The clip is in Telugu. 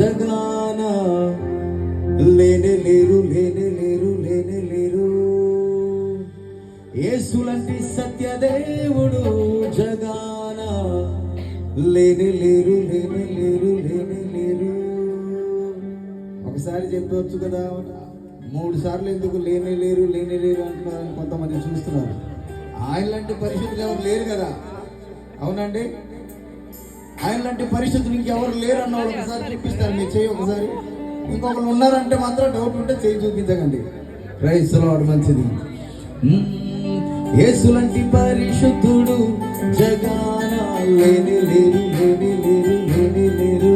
జగాన లేనే లేరు లేనే లేరు లేనే లేరు. యేసులాంటి సత్యదేవుడు జగాన లేనే లేరు లేనే లేరు లేనే లేరు. ఒకసారి చెప్పవచ్చు కదా, 3 సార్లు ఎందుకు లేనే లేరు లేనే లేరు అంటున్నారని కొంతమంది చూస్తున్నారు. ఆయన లాంటి పరిస్థితులు ఎవరు లేరు కదా, అవునండి? ఆయన లాంటి పరిస్థితులు ఇంకెవరు లేరు అన్న వాళ్ళు ఒకసారి చూపిస్తారు. మీరు చేయి ఒకసారి. ఇంకొకరు ఉన్నారంటే మాత్రం డౌట్ ఉంటే చేయి చూపించకండి. Praise the lord. మంచిది. యేసులాంటి పరిశుద్ధుడు జగాన లేనే లేరు లేనే లేరు లేనే లేరు.